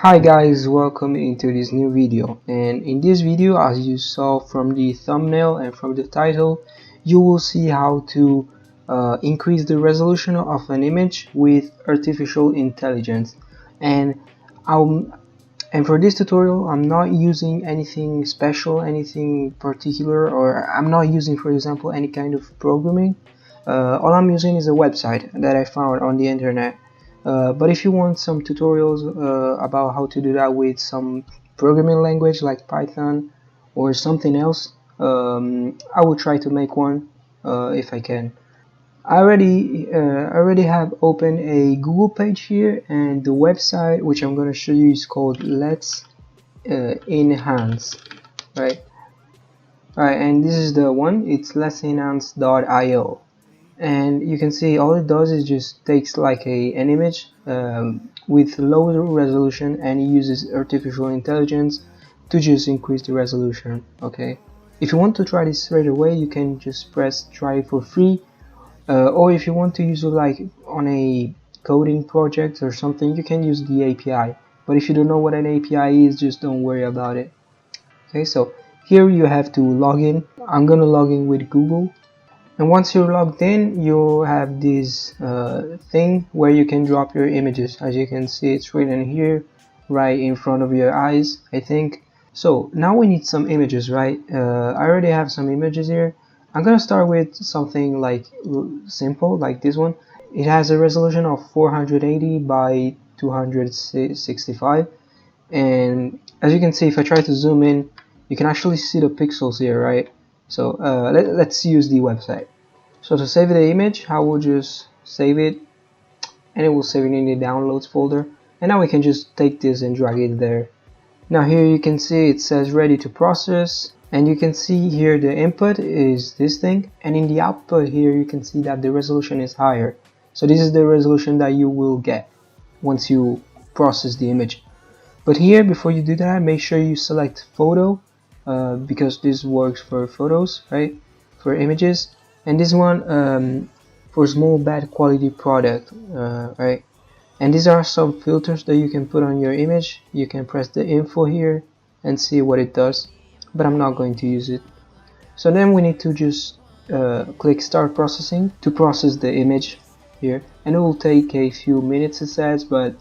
Hi guys, welcome into this new video, and in this video, as you saw from the thumbnail and from the title, you will see how to increase the resolution of an image with artificial intelligence. and I'm, and for this tutorial I'm not using anything special, anything particular, or I'm not using, for example, any kind of programming. All I'm using is a website that I found on the internet. But if you want some tutorials about how to do that with some programming language like Python or something else, I will try to make one if I can. I already have opened a Google page here, and the website which I'm going to show you is called Let's Enhance, right? Alright, and this is the one. It's let'senhance.io. And you can see all it does is just takes like an image with low resolution, and it uses artificial intelligence to just increase the resolution. Okay, if you want to try this straight away, you can just press try for free, or if you want to use it like on a coding project or something, you can use the API. But if you don't know what an API is, just don't worry about it. Okay, so here you have to log in. I'm gonna log in with Google. And once you're logged in, you have this thing where you can drop your images. As you can see, it's written here right in front of your eyes, I think. So now we need some images, right? I already have some images here. I'm gonna start with something like simple, like this one. It has a resolution of 480 by 265, and as you can see, if I try to zoom in, you can actually see the pixels here, right? So let's use the website. So to save the image, I will just save it, and it will save it in the downloads folder. And now we can just take this and drag it there. Now here you can see it says ready to process, and you can see here the input is this thing, and in the output here you can see that the resolution is higher. So this is the resolution that you will get once you process the image. But here, before you do that, make sure you select photo, because this works for photos, right? For images. And this one for small bad quality product, right? And these are some filters that you can put on your image. You can press the info here and see what it does, but I'm not going to use it. So then we need to just click start processing to process the image here, and it will take a few minutes, it says, but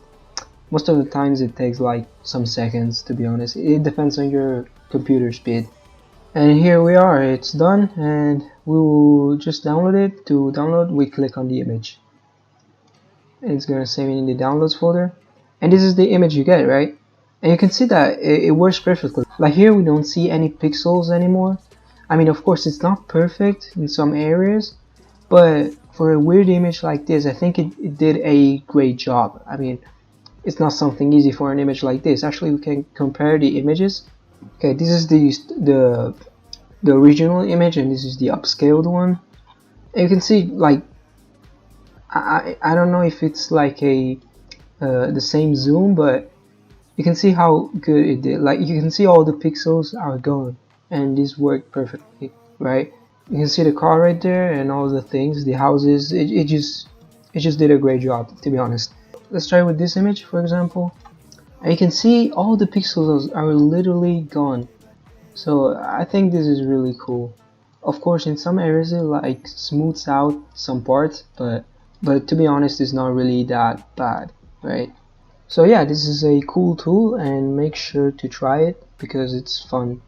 most of the times it takes like some seconds, to be honest. It depends on your computer speed. And here we are, it's done, and we will just download it. To download, we click on the image, and it's gonna save it in the downloads folder. And this is the image you get, right? And you can see that it works perfectly. Like here we don't see any pixels anymore. I mean, of course it's not perfect in some areas, but for a weird image like this, I think it did a great job. I mean, it's not something easy for an image like this. Actually, we can compare the images. Okay, this is the original image, and this is the upscaled one. And you can see, like, I don't know if it's like a the same zoom, but you can see how good it did. Like, you can see all the pixels are gone, and this worked perfectly, right? You can see the car right there and all the things, the houses. It just did a great job, to be honest. Let's try with this image, for example. And you can see all the pixels are literally gone. So I think this is really cool. Of course, in some areas it like smooths out some parts, but to be honest, it's not really that bad, right? So yeah, this is a cool tool, and make sure to try it because it's fun.